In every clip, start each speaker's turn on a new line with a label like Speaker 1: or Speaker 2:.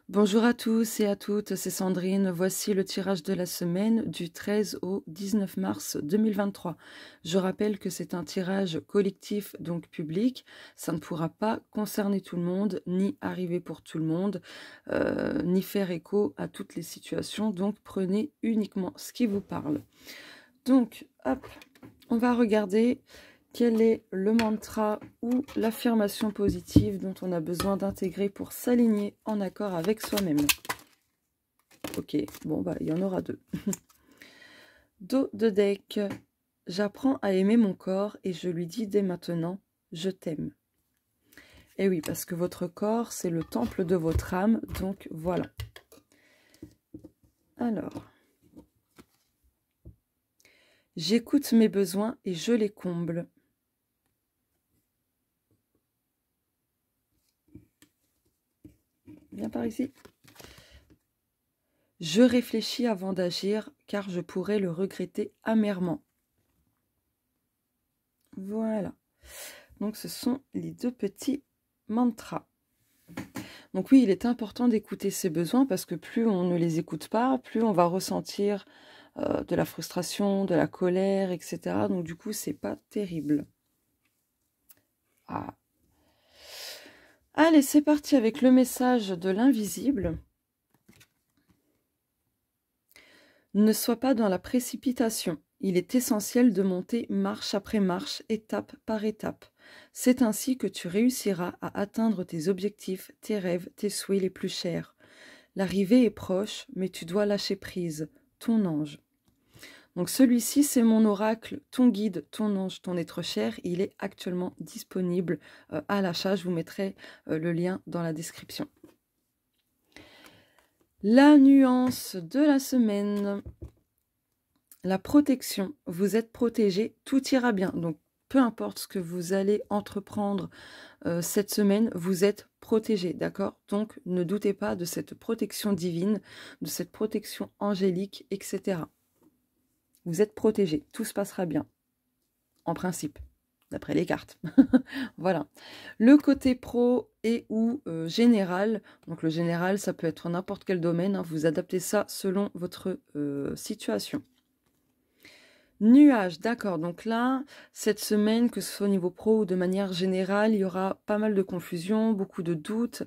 Speaker 1: Bonjour à tous et à toutes, c'est Sandrine. Voici le tirage de la semaine du 13 au 19 mars 2023. Je rappelle que c'est un tirage collectif, donc public. Ça ne pourra pas concerner tout le monde, ni arriver pour tout le monde, ni faire écho à toutes les situations. Donc prenez uniquement ce qui vous parle. Donc, hop, on va regarder quel est le mantra ou l'affirmation positive dont on a besoin d'intégrer pour s'aligner en accord avec soi-même. Ok, bon, bah, il y en aura deux. Dos de deck. J'apprends à aimer mon corps et je lui dis dès maintenant, je t'aime. Et oui, parce que votre corps, c'est le temple de votre âme, donc voilà. Alors, j'écoute mes besoins et je les comble. Viens par ici. Je réfléchis avant d'agir, car je pourrais le regretter amèrement. Voilà. Donc, ce sont les deux petits mantras. Donc oui, il est important d'écouter ses besoins, parce que plus on ne les écoute pas, plus on va ressentir de la frustration, de la colère, etc. Donc du coup, c'est pas terrible. Ah. Allez, c'est parti avec le message de l'invisible. Ne sois pas dans la précipitation. Il est essentiel de monter marche après marche, étape par étape. C'est ainsi que tu réussiras à atteindre tes objectifs, tes rêves, tes souhaits les plus chers. L'arrivée est proche, mais tu dois lâcher prise. Ton ange. Donc celui-ci, c'est mon oracle, ton guide, ton ange, ton être cher. Il est actuellement disponible à l'achat. Je vous mettrai le lien dans la description. La nuance de la semaine. La protection. Vous êtes protégé, tout ira bien. Donc peu importe ce que vous allez entreprendre cette semaine, vous êtes protégé, d'accord? Donc ne doutez pas de cette protection divine, de cette protection angélique, etc. Vous êtes protégé, tout se passera bien, en principe, d'après les cartes. Voilà. Le côté pro et ou général, donc le général, ça peut être n'importe quel domaine, hein, vous adaptez ça selon votre situation. Nuages, d'accord, donc là, cette semaine, que ce soit au niveau pro ou de manière générale, il y aura pas mal de confusion, beaucoup de doutes,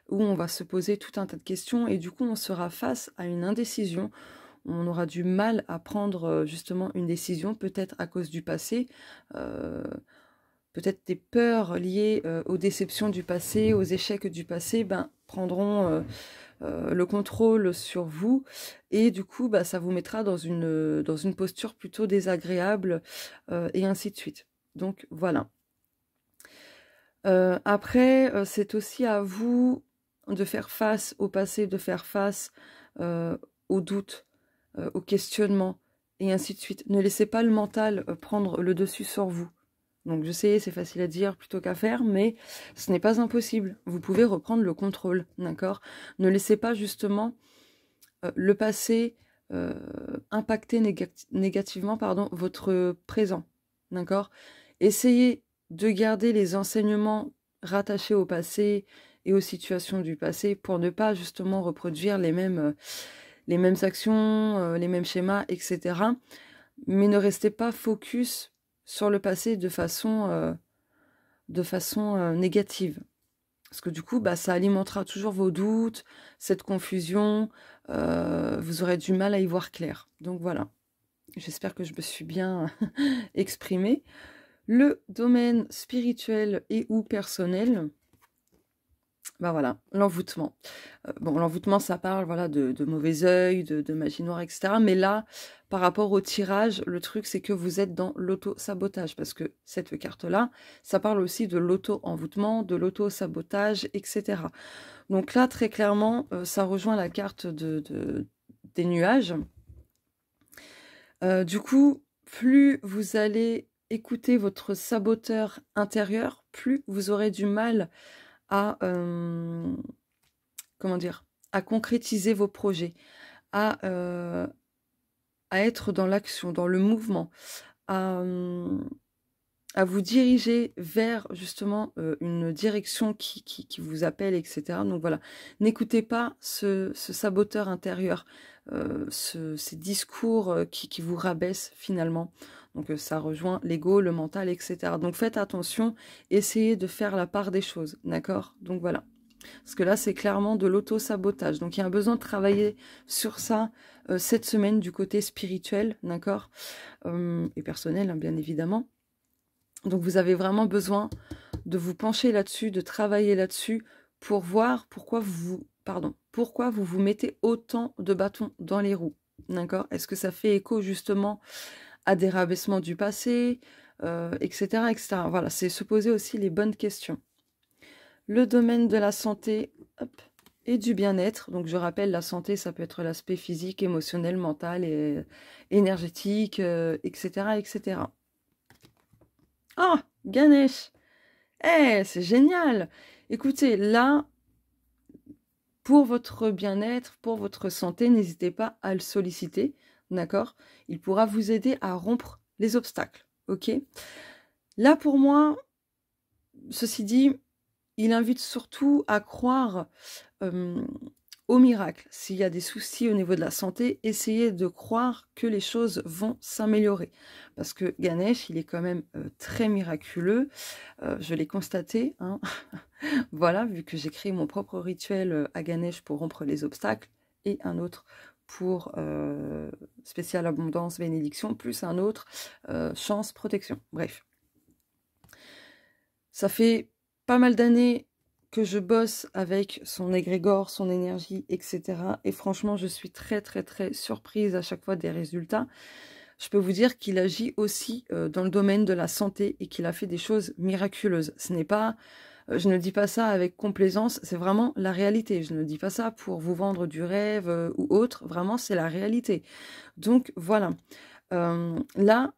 Speaker 1: où on va se poser tout un tas de questions, et du coup, on sera face à une indécision. On aura du mal à prendre justement une décision, peut-être à cause du passé, peut-être des peurs liées aux déceptions du passé, aux échecs du passé, prendront le contrôle sur vous, et du coup, ça vous mettra dans une posture plutôt désagréable, et ainsi de suite. Donc voilà. Après, c'est aussi à vous de faire face au passé, de faire face aux doutes, au questionnement, et ainsi de suite. Ne laissez pas le mental prendre le dessus sur vous. Donc je sais, c'est facile à dire plutôt qu'à faire, mais ce n'est pas impossible. Vous pouvez reprendre le contrôle, d'accord? Ne laissez pas justement le passé impacter négativement votre présent, d'accord? Essayez de garder les enseignements rattachés au passé et aux situations du passé pour ne pas justement reproduire les mêmes actions, les mêmes schémas, etc. Mais ne restez pas focus sur le passé de façon négative. Parce que du coup, ça alimentera toujours vos doutes, cette confusion, vous aurez du mal à y voir clair. Donc voilà, j'espère que je me suis bien exprimée. Le domaine spirituel et ou personnel, voilà, l'envoûtement. Bon, l'envoûtement, ça parle voilà, de mauvais œil, de magie noire, etc. Mais là, par rapport au tirage, le truc, c'est que vous êtes dans l'auto-sabotage. Parce que cette carte-là, ça parle aussi de l'auto-envoûtement, de l'auto-sabotage, etc. Donc là, très clairement, ça rejoint la carte des nuages. Du coup, plus vous allez écouter votre saboteur intérieur, plus vous aurez du mal à... comment dire, à concrétiser vos projets, à être dans l'action, dans le mouvement, à à vous diriger vers justement une direction qui vous appelle, etc. Donc voilà, n'écoutez pas ce saboteur intérieur, ces discours qui vous rabaissent finalement. Donc ça rejoint l'ego, le mental, etc. Donc faites attention, essayez de faire la part des choses, d'accord? Donc voilà. Parce que là, c'est clairement de l'auto-sabotage. Donc il y a un besoin de travailler sur ça cette semaine du côté spirituel, d'accord? Et personnel, hein, bien évidemment. Donc vous avez vraiment besoin de vous pencher là-dessus, de travailler là-dessus pour voir pourquoi pourquoi vous vous mettez autant de bâtons dans les roues. D'accord? Est-ce que ça fait écho justement à des rabaissements du passé, etc., etc. Voilà, c'est se poser aussi les bonnes questions. Le domaine de la santé, hop, et du bien-être. Donc je rappelle, la santé, ça peut être l'aspect physique, émotionnel, mental et énergétique, etc., etc. Ah, Ganesh! Eh, c'est génial! Écoutez, là, pour votre bien-être, pour votre santé, n'hésitez pas à le solliciter, d'accord? Il pourra vous aider à rompre les obstacles, ok? Là, pour moi, ceci dit, il invite surtout à croire au miracle. S'il y a des soucis au niveau de la santé, essayez de croire que les choses vont s'améliorer. Parce que Ganesh, il est quand même très miraculeux. Je l'ai constaté. Hein. Voilà, vu que j'ai créé mon propre rituel à Ganesh pour rompre les obstacles et un autre pour spécial abondance, bénédiction, plus un autre chance, protection. Bref. Ça fait pas mal d'années que je bosse avec son égrégore, son énergie, etc. Et franchement, je suis très, très, très surprise à chaque fois des résultats. Je peux vous dire qu'il agit aussi dans le domaine de la santé et qu'il a fait des choses miraculeuses. Ce n'est pas, je ne dis pas ça avec complaisance, c'est vraiment la réalité. Je ne dis pas ça pour vous vendre du rêve ou autre. Vraiment, c'est la réalité. Donc, voilà. Là,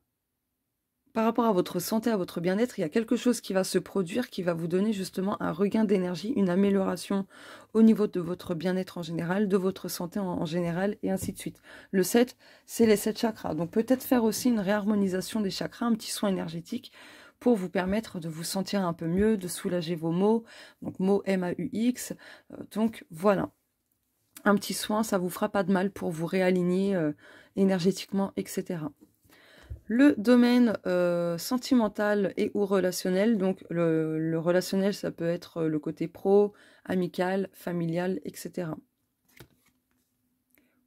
Speaker 1: par rapport à votre santé, à votre bien-être, il y a quelque chose qui va se produire, qui va vous donner justement un regain d'énergie, une amélioration au niveau de votre bien-être en général, de votre santé en général, et ainsi de suite. Le 7, c'est les 7 chakras. Donc peut-être faire aussi une réharmonisation des chakras, un petit soin énergétique, pour vous permettre de vous sentir un peu mieux, de soulager vos maux. Donc maux MAUX. Donc voilà. Un petit soin, ça vous fera pas de mal pour vous réaligner énergétiquement, etc. Le domaine sentimental et ou relationnel, donc le relationnel, ça peut être le côté pro, amical, familial, etc.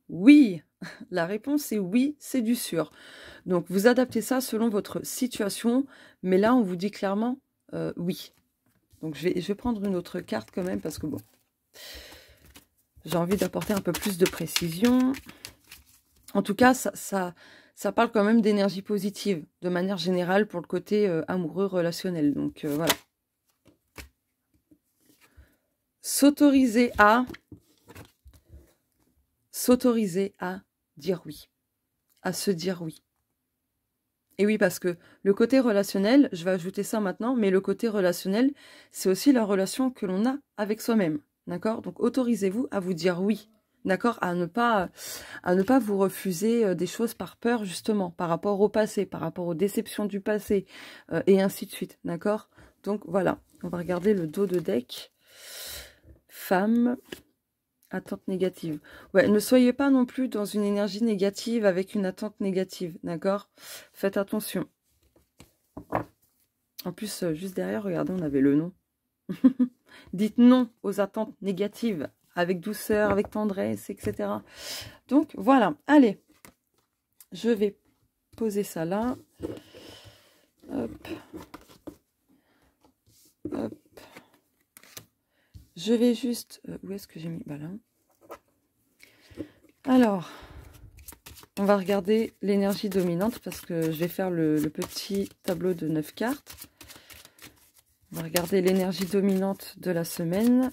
Speaker 1: Oui, la réponse est oui, c'est du sûr. Donc vous adaptez ça selon votre situation, mais là on vous dit clairement oui. Donc je vais prendre une autre carte quand même parce que bon, j'ai envie d'apporter un peu plus de précision. En tout cas, ça parle quand même d'énergie positive, de manière générale, pour le côté amoureux, relationnel. Donc, voilà. S'autoriser à dire oui. À se dire oui. Et oui, parce que le côté relationnel, je vais ajouter ça maintenant, mais le côté relationnel, c'est aussi la relation que l'on a avec soi-même. D'accord? Donc, autorisez-vous à vous dire oui. D'accord? À ne pas vous refuser des choses par peur, justement, par rapport au passé, par rapport aux déceptions du passé, et ainsi de suite. D'accord? Donc, voilà. On va regarder le dos de deck. Femme, attente négative. Ouais, ne soyez pas non plus dans une énergie négative avec une attente négative. D'accord? Faites attention. En plus, juste derrière, regardez, on avait le nom. Dites non aux attentes négatives, avec douceur, avec tendresse, etc. Donc, voilà. Allez, je vais poser ça là. Hop. Hop. Je vais juste... où est-ce que j'ai mis? Bah là. Alors, on va regarder l'énergie dominante parce que je vais faire le petit tableau de 9 cartes. On va regarder l'énergie dominante de la semaine.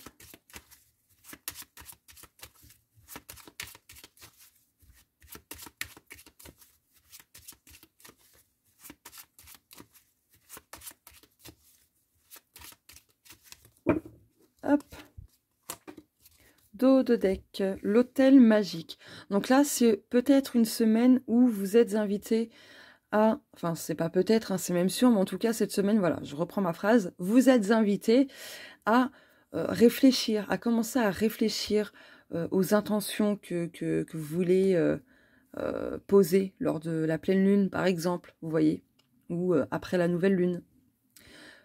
Speaker 1: Hop. Dos de deck, l'hôtel magique. Donc là, c'est peut-être une semaine où vous êtes invité à, enfin c'est pas peut-être, hein, c'est même sûr, mais en tout cas cette semaine, voilà, je reprends ma phrase, vous êtes invités à réfléchir, à commencer à réfléchir aux intentions que vous voulez poser lors de la pleine lune, par exemple, vous voyez, ou après la nouvelle lune.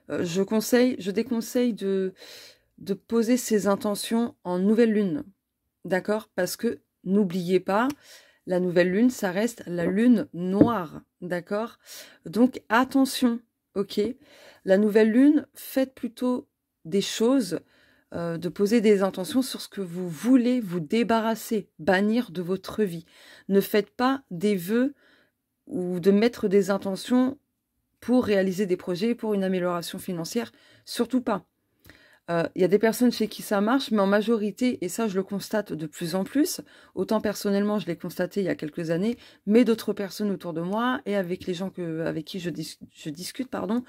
Speaker 1: Je déconseille de poser ces intentions en nouvelle lune, d'accord? Parce que n'oubliez pas, la nouvelle lune, ça reste la lune noire, d'accord? Donc attention, ok? La nouvelle lune, faites plutôt des choses, de poser des intentions sur ce que vous voulez vous débarrasser, bannir de votre vie. Ne faites pas des vœux ou de mettre des intentions pour réaliser des projets, pour une amélioration financière, surtout pas. Il y a des personnes chez qui ça marche, mais en majorité, et ça je le constate de plus en plus, autant personnellement je l'ai constaté il y a quelques années, mais d'autres personnes autour de moi et avec les gens avec qui je discute, pardon,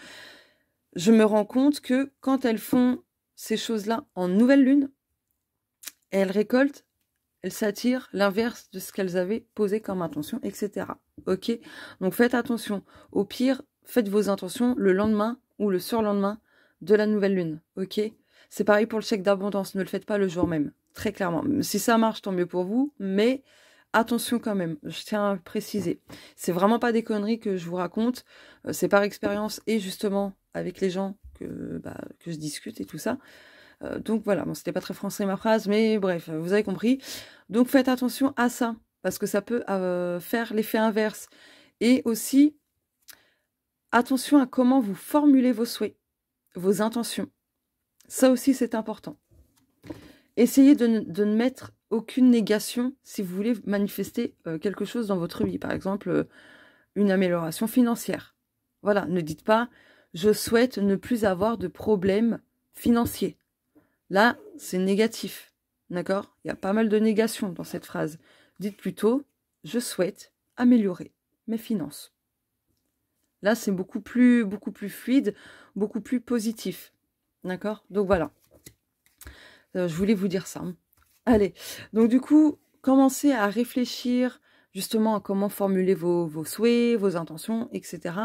Speaker 1: je me rends compte que quand elles font ces choses-là en nouvelle lune, elles récoltent, elles s'attirent l'inverse de ce qu'elles avaient posé comme intention, etc. Ok? Donc faites attention. Au pire, faites vos intentions le lendemain ou le surlendemain de la nouvelle lune. Ok? C'est pareil pour le chèque d'abondance. Ne le faites pas le jour même. Très clairement. Si ça marche, tant mieux pour vous. Mais attention quand même. Je tiens à préciser. C'est vraiment pas des conneries que je vous raconte. C'est par expérience et justement avec les gens que je discute et tout ça. Donc voilà, bon, c'était pas très français ma phrase, mais bref, vous avez compris. Donc faites attention à ça, parce que ça peut faire l'effet inverse. Et aussi, attention à comment vous formulez vos souhaits, vos intentions. Ça aussi, c'est important. Essayez de ne mettre aucune négation si vous voulez manifester quelque chose dans votre vie. Par exemple, une amélioration financière. Voilà, ne dites pas « je souhaite ne plus avoir de problèmes financiers ». Là, c'est négatif, d'accord? Il y a pas mal de négations dans cette phrase. Dites plutôt « je souhaite améliorer mes finances ». Là, c'est beaucoup plus fluide, beaucoup plus positif, d'accord? Donc voilà, je voulais vous dire ça. Allez, donc du coup, commencez à réfléchir justement à comment formuler vos souhaits, vos intentions, etc.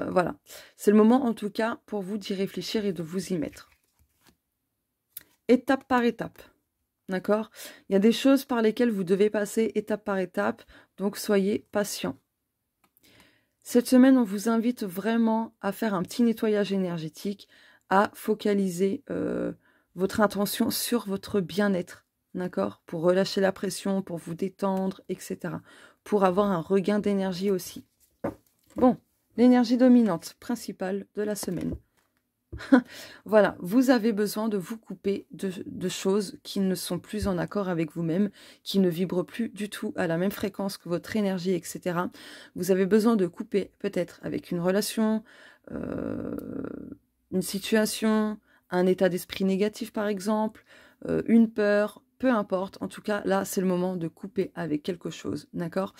Speaker 1: Voilà, c'est le moment en tout cas pour vous d'y réfléchir et de vous y mettre. Étape par étape, d'accord? Il y a des choses par lesquelles vous devez passer étape par étape, donc soyez patient. Cette semaine, on vous invite vraiment à faire un petit nettoyage énergétique, à focaliser votre intention sur votre bien-être, d'accord? Pour relâcher la pression, pour vous détendre, etc. Pour avoir un regain d'énergie aussi. Bon, l'énergie dominante principale de la semaine. Voilà, vous avez besoin de vous couper de choses qui ne sont plus en accord avec vous-même, qui ne vibrent plus du tout à la même fréquence que votre énergie, etc. Vous avez besoin de couper peut-être avec une relation, une situation, un état d'esprit négatif par exemple, une peur, peu importe. En tout cas, là, c'est le moment de couper avec quelque chose, d'accord?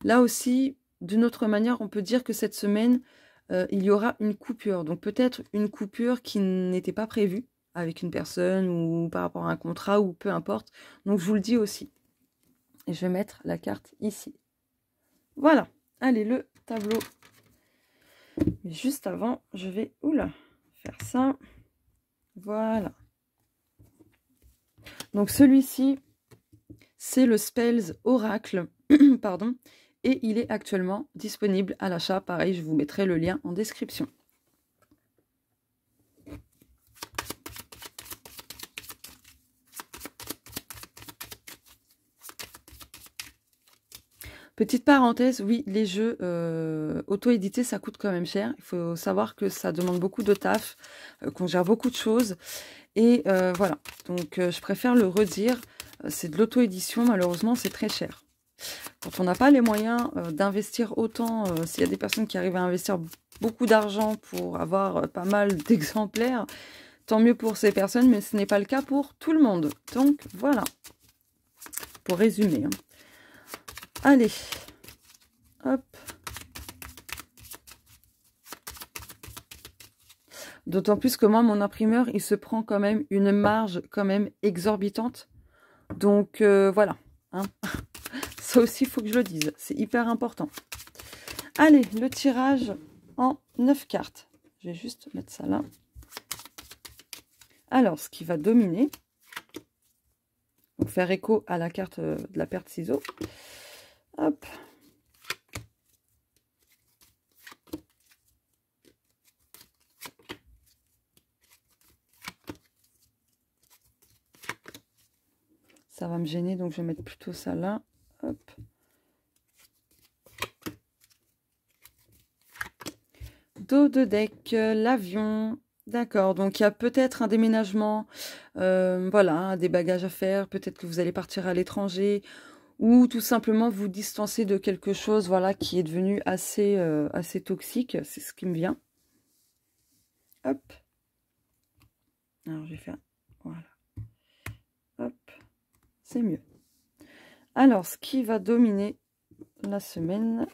Speaker 1: Là aussi, d'une autre manière, on peut dire que cette semaine, il y aura une coupure. Donc peut-être une coupure qui n'était pas prévue avec une personne ou par rapport à un contrat ou peu importe. Donc je vous le dis aussi. Et je vais mettre la carte ici. Voilà. Allez, le tableau. Mais juste avant, je vais faire ça. Voilà. Donc celui-ci, c'est le Spells Oracle. Pardon. Et il est actuellement disponible à l'achat. Pareil, je vous mettrai le lien en description. Petite parenthèse, oui, les jeux auto-édités, ça coûte quand même cher. Il faut savoir que ça demande beaucoup de taf, qu'on gère beaucoup de choses. Et voilà, donc je préfère le redire, c'est de l'auto-édition, malheureusement, c'est très cher. Quand on n'a pas les moyens d'investir autant, s'il y a des personnes qui arrivent à investir beaucoup d'argent pour avoir pas mal d'exemplaires, tant mieux pour ces personnes, mais ce n'est pas le cas pour tout le monde. Donc voilà, pour résumer. Hein. Allez, hop. D'autant plus que moi, mon imprimeur, il se prend quand même une marge quand même exorbitante. Donc voilà, hein. Ça aussi, il faut que je le dise. C'est hyper important. Allez, le tirage en 9 cartes. Je vais juste mettre ça là. Alors, ce qui va dominer, donc faire écho à la carte de la paire de ciseaux. Hop. Ça va me gêner, donc je vais mettre plutôt ça là. Hop. Dos de deck, l'avion. D'accord, donc il y a peut-être un déménagement, voilà, des bagages à faire, peut-être que vous allez partir à l'étranger, ou tout simplement vous distancer de quelque chose, voilà, qui est devenu assez, assez toxique, c'est ce qui me vient. Hop. Alors, je vais faire, voilà. Hop, c'est mieux. Alors, ce qui va dominer la semaine...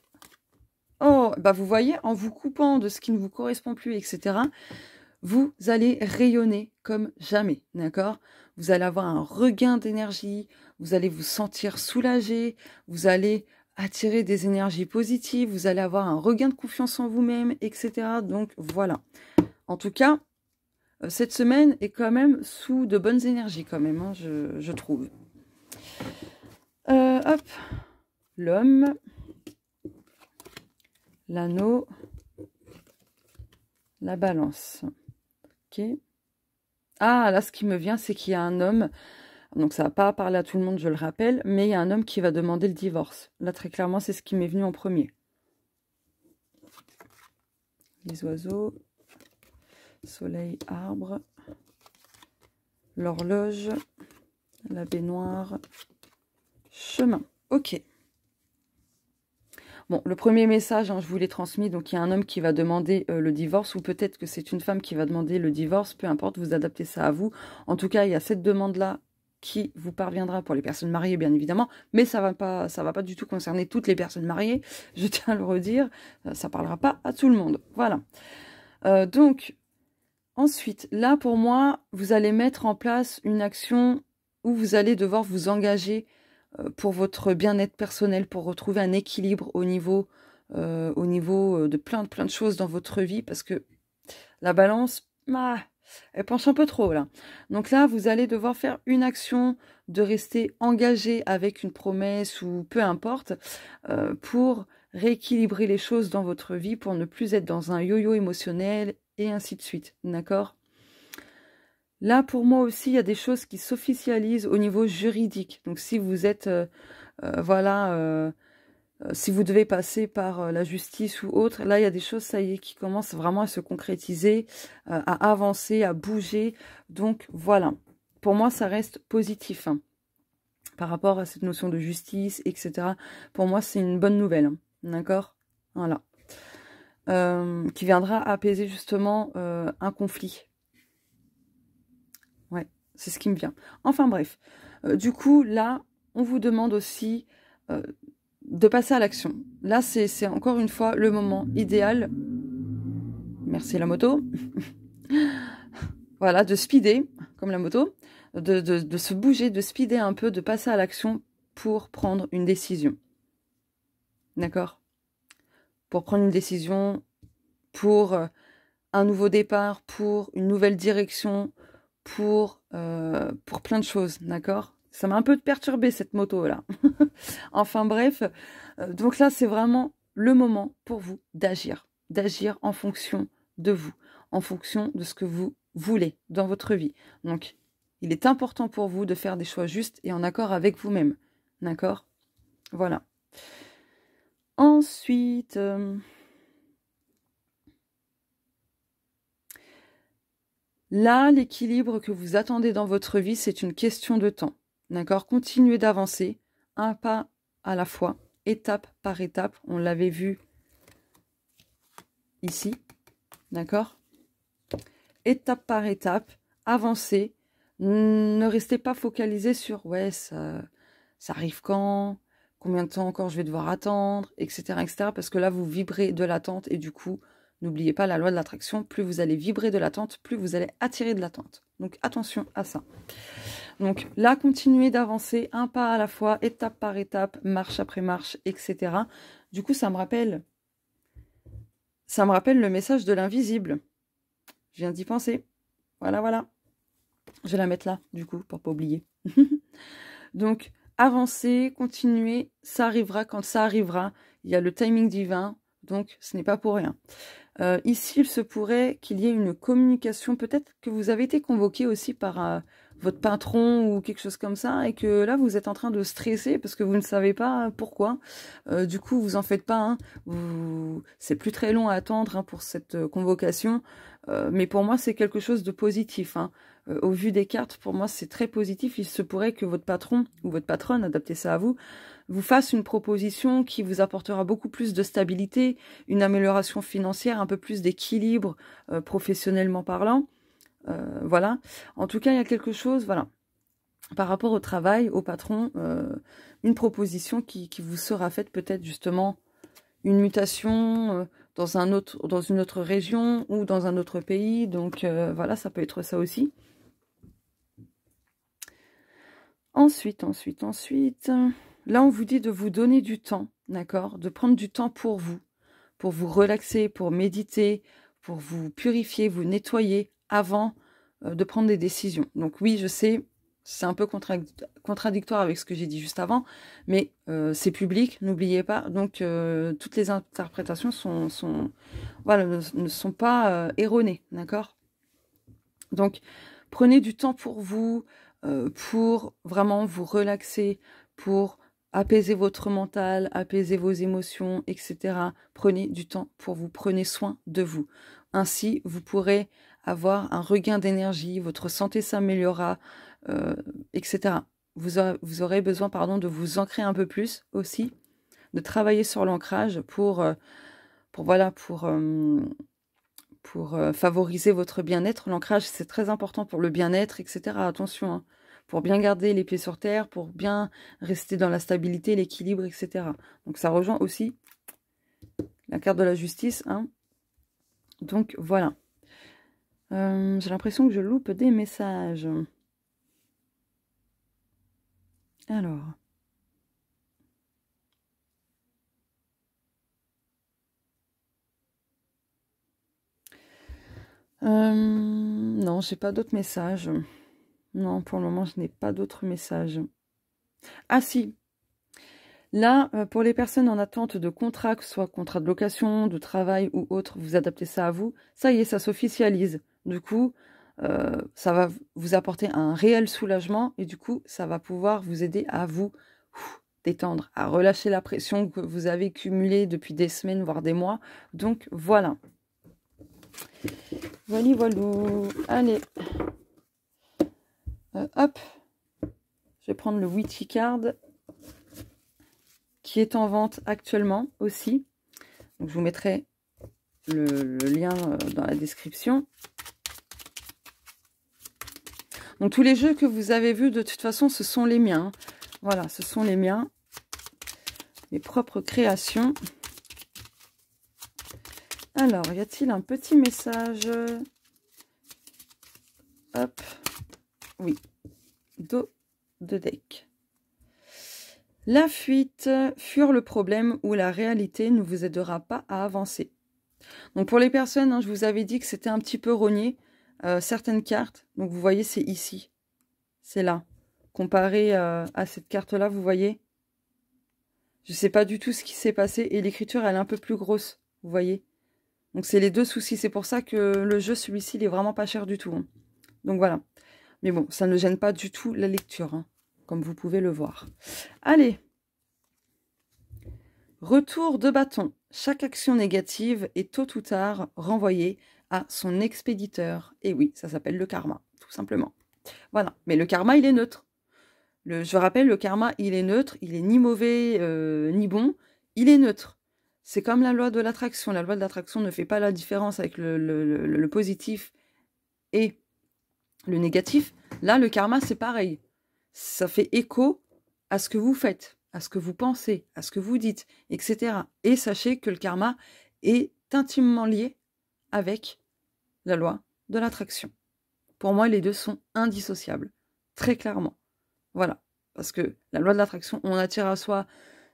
Speaker 1: Oh, bah vous voyez, en vous coupant de ce qui ne vous correspond plus, etc., vous allez rayonner comme jamais, d'accord? Vous allez avoir un regain d'énergie, vous allez vous sentir soulagé, vous allez attirer des énergies positives, vous allez avoir un regain de confiance en vous-même, etc. Donc voilà. En tout cas, cette semaine est quand même sous de bonnes énergies quand même, hein, je trouve. Hop, l'homme, l'anneau, la balance. Ok. Ah, là, ce qui me vient, c'est qu'il y a un homme, donc ça va pas parler à tout le monde, je le rappelle, mais il y a un homme qui va demander le divorce. Là, très clairement, c'est ce qui m'est venu en premier. Les oiseaux, soleil, arbre, l'horloge, la baignoire, chemin. Ok. Bon, le premier message, hein, je vous l'ai transmis, donc il y a un homme qui va demander le divorce, ou peut-être que c'est une femme qui va demander le divorce, peu importe, vous adaptez ça à vous. En tout cas, il y a cette demande-là qui vous parviendra pour les personnes mariées, bien évidemment, mais ça va pas du tout concerner toutes les personnes mariées, je tiens à le redire, ça parlera pas à tout le monde. Voilà. Donc, ensuite, là, pour moi, vous allez mettre en place une action où vous allez devoir vous engager pour votre bien-être personnel, pour retrouver un équilibre au niveau de plein de choses dans votre vie, parce que la balance, elle penche un peu trop là. Donc là, vous allez devoir faire une action de rester engagé avec une promesse ou peu importe, pour rééquilibrer les choses dans votre vie, pour ne plus être dans un yo-yo émotionnel et ainsi de suite, d'accord ? Là, pour moi aussi, il y a des choses qui s'officialisent au niveau juridique. Donc, si vous êtes, voilà, si vous devez passer par la justice ou autre, là, il y a des choses, ça y est, qui commencent vraiment à se concrétiser, à avancer, à bouger. Donc, voilà. Pour moi, ça reste positif, hein, par rapport à cette notion de justice, etc. Pour moi, c'est une bonne nouvelle, hein, d'accord ? Voilà. Qui viendra apaiser justement un conflit. Ouais, c'est ce qui me vient. Enfin bref, du coup, là, on vous demande aussi de passer à l'action. Là, c'est encore une fois le moment idéal. Merci la moto. Voilà, de speeder, comme la moto, de se bouger, de speeder un peu, de passer à l'action pour prendre une décision. D'accord ? Pour prendre une décision, pour un nouveau départ, pour une nouvelle direction, pour plein de choses, d'accord ? Ça m'a un peu perturbé cette moto-là. Enfin bref, donc là, c'est vraiment le moment pour vous d'agir en fonction de vous, en fonction de ce que vous voulez dans votre vie. Donc, il est important pour vous de faire des choix justes et en accord avec vous-même, d'accord ? Voilà. Ensuite... là, l'équilibre que vous attendez dans votre vie, c'est une question de temps. D'accord ? Continuez d'avancer, un pas à la fois, étape par étape. On l'avait vu ici. D'accord ? Étape par étape, avancez. Ne restez pas focalisé sur « ouais, ça arrive quand ? Combien de temps encore je vais devoir attendre ?» etc., etc. Parce que là, vous vibrez de l'attente et du coup... n'oubliez pas la loi de l'attraction, plus vous allez vibrer de l'attente, plus vous allez attirer de l'attente. Donc attention à ça. Donc là, continuez d'avancer un pas à la fois, étape par étape, marche après marche, etc. Du coup, ça me rappelle Ça me rappelle le message de l'invisible. Je viens d'y penser. Voilà, voilà. Je vais la mettre là, du coup, pour pas oublier. Donc, avancez, continuez, ça arrivera quand ça arrivera. Il y a le timing divin, donc ce n'est pas pour rien. Ici, il se pourrait qu'il y ait une communication, peut-être que vous avez été convoqué aussi par votre patron ou quelque chose comme ça, et que là, vous êtes en train de stresser parce que vous ne savez pas pourquoi. Du coup, vous en faites pas, hein. C'est plus très long à attendre, hein, pour cette convocation, mais pour moi, c'est quelque chose de positif, hein. Au vu des cartes, pour moi, c'est très positif. Il se pourrait que votre patron ou votre patronne, adaptez ça à vous, vous fasse une proposition qui vous apportera beaucoup plus de stabilité, une amélioration financière, un peu plus d'équilibre professionnellement parlant. Voilà. En tout cas, il y a quelque chose, voilà, par rapport au travail, au patron, une proposition qui vous sera faite, peut-être justement une mutation dans une autre région ou dans un autre pays. Donc voilà, ça peut être ça aussi. Ensuite, là on vous dit de vous donner du temps, d'accord? De prendre du temps pour vous relaxer, pour méditer, pour vous purifier, vous nettoyer avant de prendre des décisions. Donc oui, je sais, c'est un peu contradictoire avec ce que j'ai dit juste avant, mais c'est public, n'oubliez pas. Donc toutes les interprétations voilà, ne sont pas erronées, d'accord? Donc prenez du temps pour vraiment vous relaxer, pour apaiser votre mental, apaiser vos émotions, etc. Prenez du temps pour vous, prenez soin de vous. Ainsi, vous pourrez avoir un regain d'énergie, votre santé s'améliorera, etc. Vous aurez besoin, pardon, de vous ancrer un peu plus aussi, de travailler sur l'ancrage pour favoriser votre bien-être. L'ancrage, c'est très important pour le bien-être, etc. Attention, hein, pour bien garder les pieds sur terre, pour bien rester dans la stabilité, l'équilibre, etc. Donc ça rejoint aussi la carte de la justice, hein. Donc voilà. J'ai l'impression que je loupe des messages. Alors... non, j'ai pas d'autres messages. Non, pour le moment, je n'ai pas d'autres messages. Ah si, là, pour les personnes en attente de contrat, que ce soit contrat de location, de travail ou autre, vous adaptez ça à vous. Ça y est, ça s'officialise. Du coup, ça va vous apporter un réel soulagement et du coup, ça va pouvoir vous aider à vous détendre, à relâcher la pression que vous avez cumulée depuis des semaines, voire des mois. Donc, voilà. Voilà, voilou. Allez. Hop. Je vais prendre le Witchy Card qui est en vente actuellement aussi. Donc, je vous mettrai le lien dans la description. Donc, tous les jeux que vous avez vus, de toute façon, ce sont les miens. Voilà, ce sont les miens. Mes propres créations. Alors, y a-t-il un petit message? Hop. Oui. Dos de deck. La fuite, fuir le problème ou la réalité ne vous aidera pas à avancer. Donc pour les personnes, hein, je vous avais dit que c'était un petit peu rogné. Certaines cartes, donc vous voyez, c'est ici. C'est là. Comparé à cette carte-là, vous voyez. Je ne sais pas du tout ce qui s'est passé. Et l'écriture, elle est un peu plus grosse. Vous voyez. Donc c'est les deux soucis. C'est pour ça que le jeu, celui-ci, il est vraiment pas cher du tout, hein. Donc voilà. Mais bon, ça ne gêne pas du tout la lecture, hein, comme vous pouvez le voir. Allez. Retour de bâton. Chaque action négative est tôt ou tard renvoyée à son expéditeur. Et oui, ça s'appelle le karma, tout simplement. Voilà. Mais le karma, il est neutre. Je rappelle, le karma, il est neutre. Il est ni mauvais, ni bon. Il est neutre. C'est comme la loi de l'attraction. La loi de l'attraction ne fait pas la différence avec le positif et le négatif. Là, le karma, c'est pareil. Ça fait écho à ce que vous faites, à ce que vous pensez, à ce que vous dites, etc. Et sachez que le karma est intimement lié avec la loi de l'attraction. Pour moi, les deux sont indissociables, très clairement. Voilà, parce que la loi de l'attraction, on attire à soi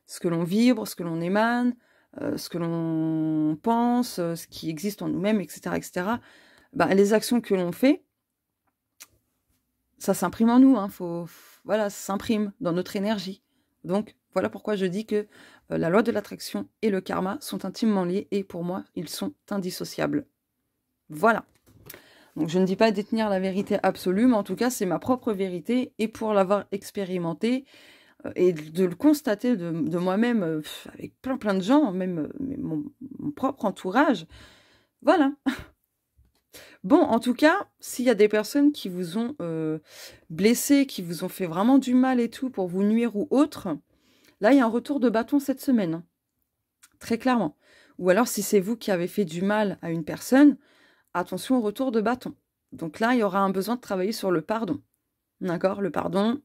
Speaker 1: ce que l'on vibre, ce que l'on émane, ce que l'on pense, ce qui existe en nous-mêmes, etc., etc., bah, les actions que l'on fait, ça s'imprime en nous, hein, voilà, ça s'imprime dans notre énergie. Donc, voilà pourquoi je dis que la loi de l'attraction et le karma sont intimement liés, et pour moi, ils sont indissociables. Voilà. Donc, je ne dis pas détenir la vérité absolue, mais en tout cas, c'est ma propre vérité, et pour l'avoir expérimenté, et de le constater de moi-même, avec plein de gens, même mon propre entourage, voilà. Bon, en tout cas, s'il y a des personnes qui vous ont blessé, qui vous ont fait vraiment du mal et tout, pour vous nuire ou autre, là, il y a un retour de bâton cette semaine, hein, très clairement. Ou alors, si c'est vous qui avez fait du mal à une personne, attention au retour de bâton. Donc là, il y aura un besoin de travailler sur le pardon. D'accord? Le pardon,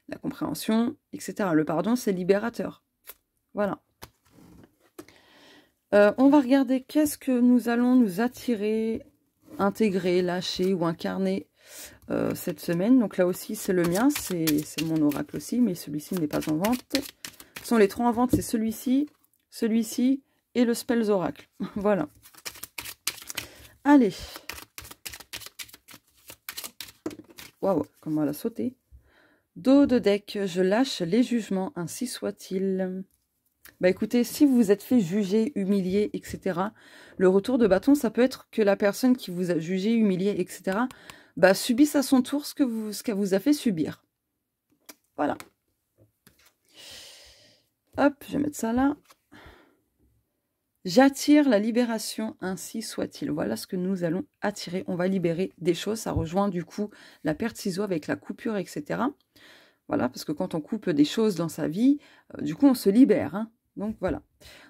Speaker 1: la compréhension, etc. Le pardon, c'est libérateur. Voilà. On va regarder qu'est-ce que nous allons nous attirer, intégrer, lâcher ou incarner cette semaine. Donc là aussi, c'est le mien, c'est mon oracle aussi, mais celui-ci n'est pas en vente. Ce sont les trois en vente, c'est celui-ci et le Spells Oracle. Voilà. Allez. Waouh, comment elle a sauté. Dos de deck, je lâche les jugements, ainsi soit-il. Bah écoutez, si vous vous êtes fait juger, humilier, etc., le retour de bâton, ça peut être que la personne qui vous a jugé, humilié, etc., bah subisse à son tour ce qu'elle vous a fait subir. Voilà. Hop, je vais mettre ça là. J'attire la libération, ainsi soit-il. Voilà ce que nous allons attirer. On va libérer des choses. Ça rejoint du coup la paire de ciseaux avec la coupure, etc. Voilà, parce que quand on coupe des choses dans sa vie, du coup on se libère, hein. Donc voilà.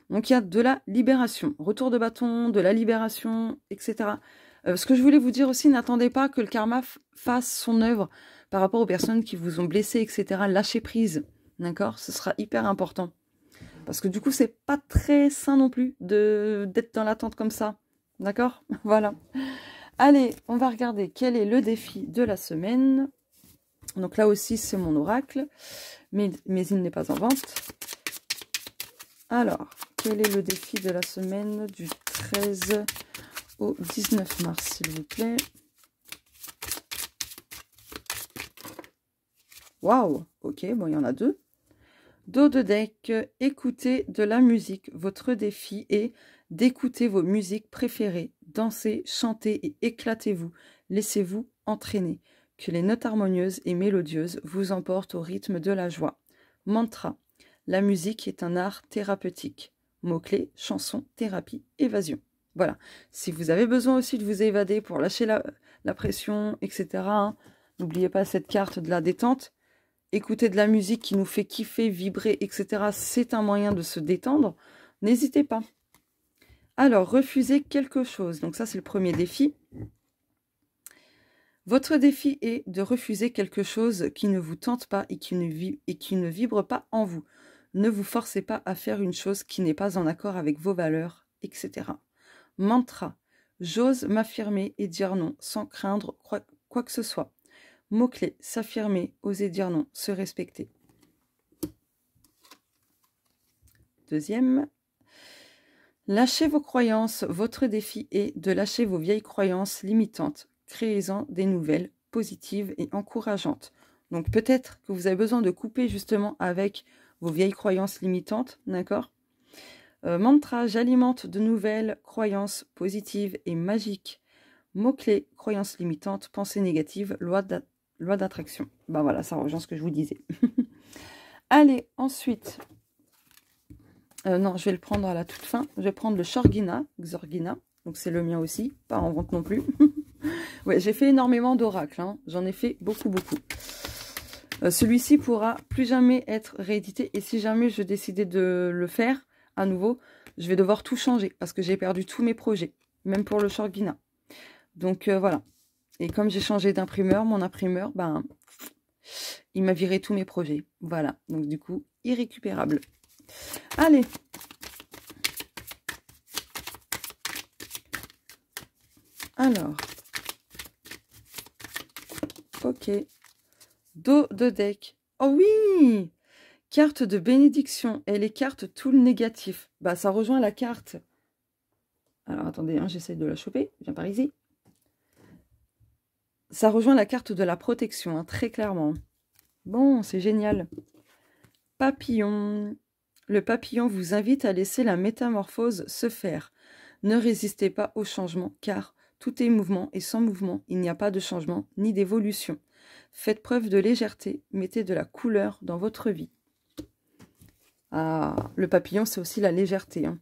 Speaker 1: Donc il y a de la libération, retour de bâton, de la libération, etc. Ce que je voulais vous dire aussi, n'attendez pas que le karma fasse son œuvre par rapport aux personnes qui vous ont blessé, etc. Lâchez prise, d'accord? Ce sera hyper important. Parce que du coup, c'est pas très sain non plus d'être dans l'attente comme ça. D'accord? Voilà. Allez, on va regarder quel est le défi de la semaine. Donc là aussi, c'est mon oracle, mais il n'est pas en vente. Alors, quel est le défi de la semaine du 13 au 19 mars, s'il vous plaît? Waouh, ok, bon, il y en a deux. Dos de deck, écoutez de la musique. Votre défi est d'écouter vos musiques préférées. Dansez, chantez et éclatez-vous. Laissez-vous entraîner. Que les notes harmonieuses et mélodieuses vous emportent au rythme de la joie. Mantra. La musique est un art thérapeutique. Mots-clés, chanson, thérapie, évasion. Voilà. Si vous avez besoin aussi de vous évader pour lâcher la pression, etc., hein, n'oubliez pas cette carte de la détente. Écouter de la musique qui nous fait kiffer, vibrer, etc., c'est un moyen de se détendre. N'hésitez pas. Alors, refusez quelque chose. Donc ça, c'est le premier défi. Votre défi est de refuser quelque chose qui ne vous tente pas et qui ne vibre pas en vous. Ne vous forcez pas à faire une chose qui n'est pas en accord avec vos valeurs, etc. Mantra. J'ose m'affirmer et dire non sans craindre quoi que ce soit. Mot-clé, s'affirmer, oser dire non, se respecter. Deuxième. Lâchez vos croyances. Votre défi est de lâcher vos vieilles croyances limitantes. Créez-en des nouvelles, positives et encourageantes. Donc peut-être que vous avez besoin de couper justement avec vos vieilles croyances limitantes, d'accord? Mantra, j'alimente de nouvelles croyances positives et magiques. Mots-clés, croyances limitantes, pensées négatives, loi d'attraction. Ben voilà, ça rejoint ce que je vous disais. Allez, ensuite... non, je vais le prendre à la toute fin. Je vais prendre le Xorgina. Donc c'est le mien aussi, pas en vente non plus. Ouais, j'ai fait énormément d'oracles, hein. J'en ai fait beaucoup. Celui-ci pourra plus jamais être réédité. Et si jamais je décidais de le faire à nouveau, je vais devoir tout changer parce que j'ai perdu tous mes projets, même pour le Xorgina. Donc voilà. Et comme j'ai changé d'imprimeur, mon imprimeur, ben, il m'a viré tous mes projets. Voilà. Donc du coup, irrécupérable. Allez. Alors. Ok. Dos de deck. Oh oui! Carte de bénédiction. Elle écarte tout le négatif. Bah, ça rejoint la carte. Alors, attendez, hein, j'essaie de la choper. Viens par ici. Ça rejoint la carte de la protection, hein, très clairement. Bon, c'est génial. Papillon. Le papillon vous invite à laisser la métamorphose se faire. Ne résistez pas au changement, car tout est mouvement et sans mouvement, il n'y a pas de changement ni d'évolution. Faites preuve de légèreté, mettez de la couleur dans votre vie. Ah, le papillon, c'est aussi la légèreté. Hein.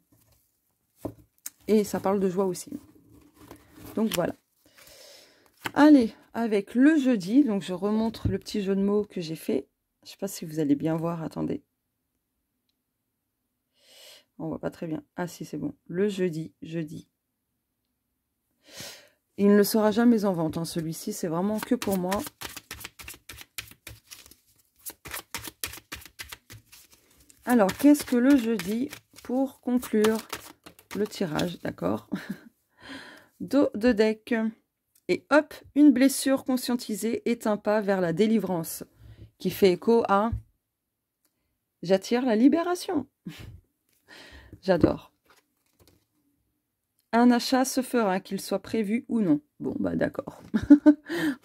Speaker 1: Et ça parle de joie aussi. Donc voilà. Allez, avec le jeudi, donc je remontre le petit jeu de mots que j'ai fait. Je ne sais pas si vous allez bien voir, attendez. On voit pas très bien. Ah si, c'est bon. Le jeudi. Il ne le sera jamais en vente, hein, celui-ci, c'est vraiment que pour moi. Alors, qu'est-ce que le jeudi pour conclure le tirage, d'accord? Dos de deck. Et hop, une blessure conscientisée est un pas vers la délivrance, qui fait écho à « J'attire la libération ». J'adore. Un achat se fera, qu'il soit prévu ou non. Bon, bah d'accord.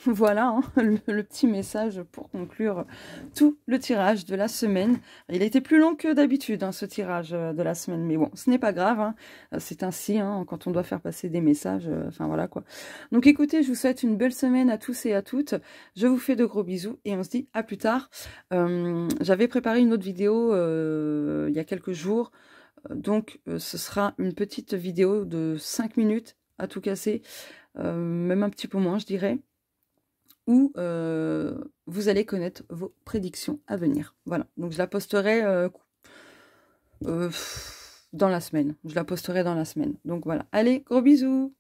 Speaker 1: Voilà hein, le petit message pour conclure tout le tirage de la semaine. Il a été plus long que d'habitude, hein, ce tirage de la semaine. Mais bon, ce n'est pas grave. Hein. C'est ainsi, hein, quand on doit faire passer des messages. Enfin, voilà quoi. Donc écoutez, je vous souhaite une belle semaine à tous et à toutes. Je vous fais de gros bisous et on se dit à plus tard. J'avais préparé une autre vidéo il y a quelques jours. Donc, ce sera une petite vidéo de 5 minutes à tout casser, même un petit peu moins, je dirais, où vous allez connaître vos prédictions à venir. Voilà, donc je la posterai dans la semaine. Je la posterai dans la semaine. Donc voilà, allez, gros bisous!